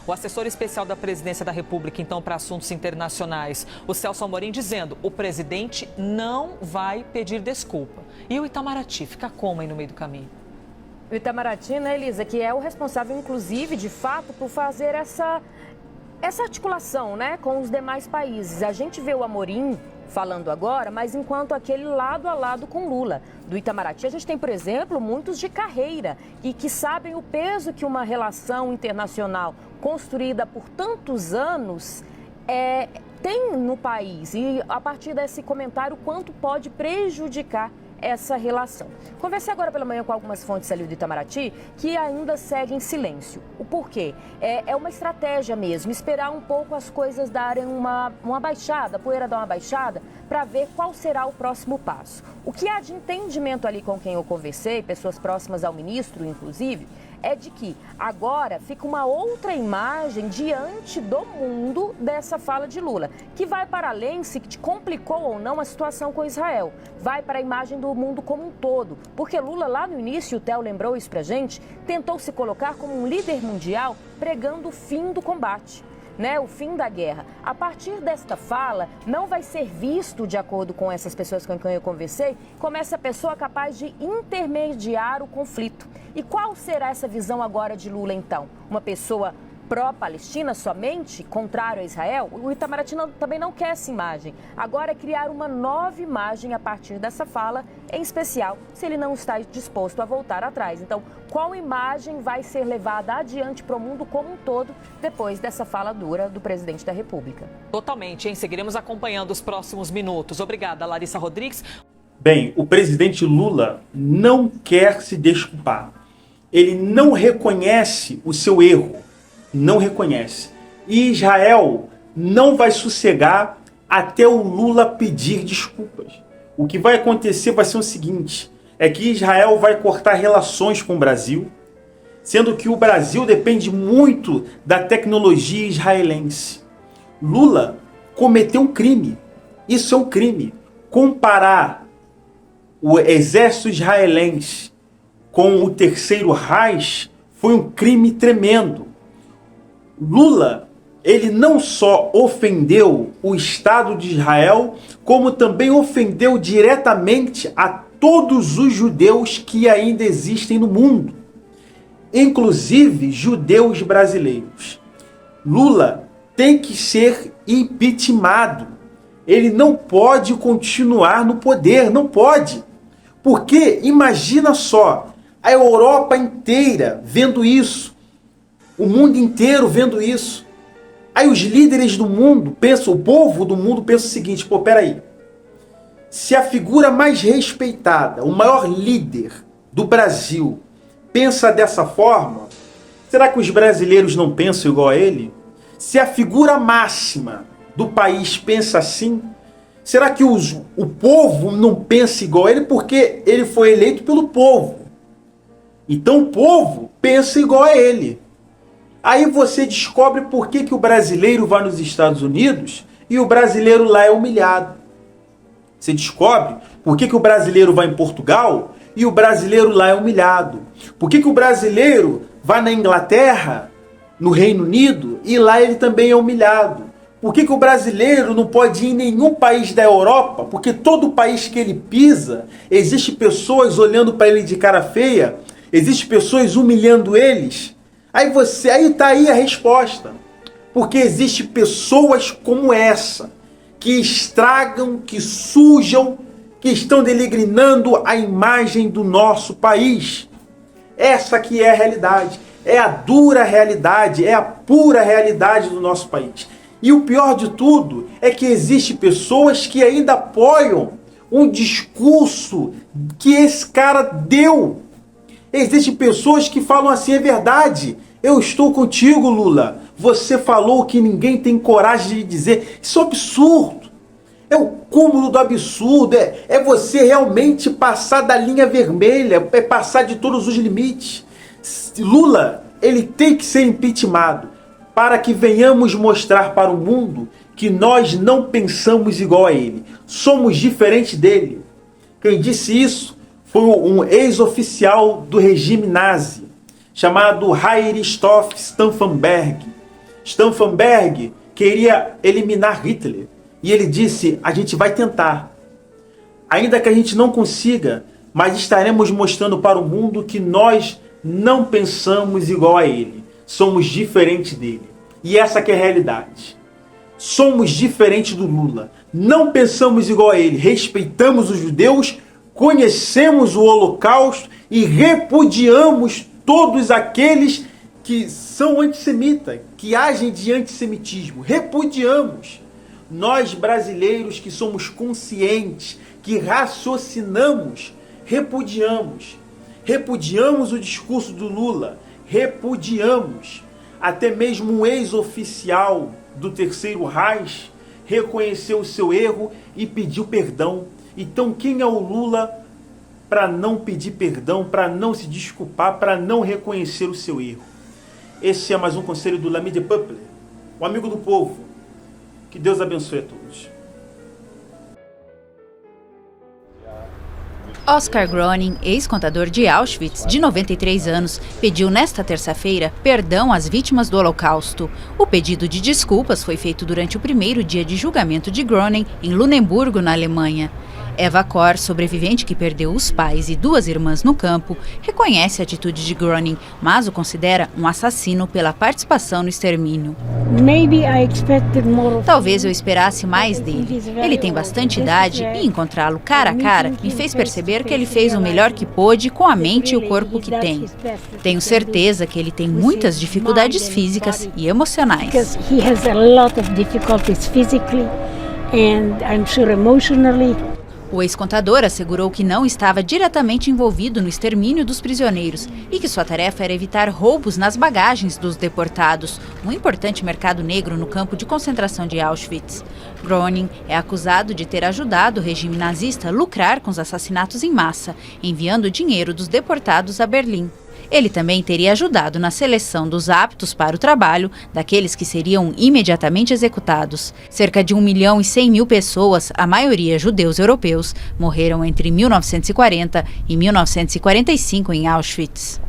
O assessor especial da Presidência da República, então, para assuntos internacionais, o Celso Amorim, dizendo: o presidente não vai pedir desculpa. E o Itamaraty fica como aí no meio do caminho? O Itamaraty, né, Elisa, que é o responsável, inclusive, de fato, por fazer essa articulação, né, com os demais países. A gente vê o Amorim falando agora, mas enquanto aquele lado a lado com Lula. Do Itamaraty, a gente tem, por exemplo, muitos de carreira e que sabem o peso que uma relação internacional construída por tantos anos tem no país. E a partir desse comentário, quanto pode prejudicar essa relação. Conversei agora pela manhã com algumas fontes ali do Itamaraty que ainda seguem em silêncio. O porquê? É uma estratégia mesmo, esperar um pouco as coisas darem uma baixada, a poeira dar uma baixada, para ver qual será o próximo passo. O que há de entendimento ali com quem eu conversei, pessoas próximas ao ministro, inclusive, é de que agora fica uma outra imagem diante do mundo dessa fala de Lula, que vai para além se complicou ou não a situação com Israel, vai para a imagem do mundo como um todo, porque Lula lá no início, o Theo lembrou isso pra gente, tentou se colocar como um líder mundial pregando o fim do combate. O fim da guerra. A partir desta fala, não vai ser visto, de acordo com essas pessoas com quem eu conversei, como essa pessoa capaz de intermediar o conflito. E qual será essa visão agora de Lula, então? Uma pessoa pró-Palestina somente, contrário a Israel? O Itamaraty também não quer essa imagem. Agora é criar uma nova imagem a partir dessa fala, em especial se ele não está disposto a voltar atrás. Então, qual imagem vai ser levada adiante para o mundo como um todo depois dessa fala dura do presidente da República? Totalmente, hein? Seguiremos acompanhando os próximos minutos. Obrigada, Larissa Rodrigues. Bem, o presidente Lula não quer se desculpar. Ele não reconhece o seu erro. Não reconhece. E Israel não vai sossegar até o Lula pedir desculpas. O que vai acontecer vai ser o seguinte, é que Israel vai cortar relações com o Brasil, sendo que o Brasil depende muito da tecnologia israelense. Lula cometeu um crime. Isso é um crime. Comparar o exército israelense com o Terceiro Reich foi um crime tremendo. Lula, ele não só ofendeu o Estado de Israel, como também ofendeu diretamente a todos os judeus que ainda existem no mundo, inclusive judeus brasileiros. Lula tem que ser impeachmentado. Ele não pode continuar no poder, não pode. Porque imagina só, a Europa inteira vendo isso, o mundo inteiro vendo isso. Aí os líderes do mundo pensam, o povo do mundo pensa o seguinte, peraí. Se a figura mais respeitada, o maior líder do Brasil, pensa dessa forma, será que os brasileiros não pensam igual a ele? Se a figura máxima do país pensa assim, será que o povo não pensa igual a ele porque ele foi eleito pelo povo? Então o povo pensa igual a ele. Aí você descobre por que o brasileiro vai nos Estados Unidos e o brasileiro lá é humilhado. Você descobre por que o brasileiro vai em Portugal e o brasileiro lá é humilhado. Por que o brasileiro vai na Inglaterra, no Reino Unido, e lá ele também é humilhado. Por que o brasileiro não pode ir em nenhum país da Europa? Porque todo país que ele pisa, existe pessoas olhando para ele de cara feia, existe pessoas humilhando eles. Aí tá aí a resposta. Porque existe pessoas como essa, que estragam, que sujam, que estão denegrinando a imagem do nosso país. Essa que é a realidade. É a dura realidade, é a pura realidade do nosso país. E o pior de tudo é que existem pessoas que ainda apoiam um discurso que esse cara deu. Existem pessoas que falam assim, é verdade, eu estou contigo, Lula. Você falou o que ninguém tem coragem de dizer. Isso é um absurdo. É o cúmulo do absurdo. É você realmente passar da linha vermelha, é passar de todos os limites. Lula, ele tem que ser impeachmentado para que venhamos mostrar para o mundo que nós não pensamos igual a ele. Somos diferentes dele. Quem disse isso foi um ex-oficial do regime nazi. chamado Heinrich Stauffenberg. Stauffenberg queria eliminar Hitler e ele disse: a gente vai tentar. Ainda que a gente não consiga, mas estaremos mostrando para o mundo que nós não pensamos igual a ele. Somos diferentes dele. E essa que é a realidade. Somos diferentes do Lula. Não pensamos igual a ele. Respeitamos os judeus, conhecemos o Holocausto e repudiamos todos aqueles que são antissemitas, que agem de antissemitismo. Repudiamos. Nós brasileiros que somos conscientes, que raciocinamos, repudiamos. Repudiamos o discurso do Lula. Repudiamos. Até mesmo um ex-oficial do Terceiro Reich reconheceu o seu erro e pediu perdão. Então quem é o Lula para não pedir perdão, para não se desculpar, para não reconhecer o seu erro? Esse é mais um conselho do L'Ami du Peuple, o amigo do povo. Que Deus abençoe a todos. Oskar Groening, ex-contador de Auschwitz, de 93 anos, pediu nesta terça-feira perdão às vítimas do Holocausto. O pedido de desculpas foi feito durante o primeiro dia de julgamento de Groening em Lunemburgo, na Alemanha. Eva Kor, sobrevivente que perdeu os pais e 2 irmãs no campo, reconhece a atitude de Groening, mas o considera um assassino pela participação no extermínio. Talvez eu esperasse mais dele. Ele tem bastante idade e encontrá-lo cara a cara me fez perceber que ele fez o melhor que pôde com a mente e o corpo que tem. Tenho certeza que ele tem muitas dificuldades físicas e emocionais. O ex-contador assegurou que não estava diretamente envolvido no extermínio dos prisioneiros e que sua tarefa era evitar roubos nas bagagens dos deportados, um importante mercado negro no campo de concentração de Auschwitz. Groening é acusado de ter ajudado o regime nazista a lucrar com os assassinatos em massa, enviando dinheiro dos deportados a Berlim. Ele também teria ajudado na seleção dos aptos para o trabalho, daqueles que seriam imediatamente executados. Cerca de 1.100.000 pessoas, a maioria judeus europeus, morreram entre 1940 e 1945 em Auschwitz.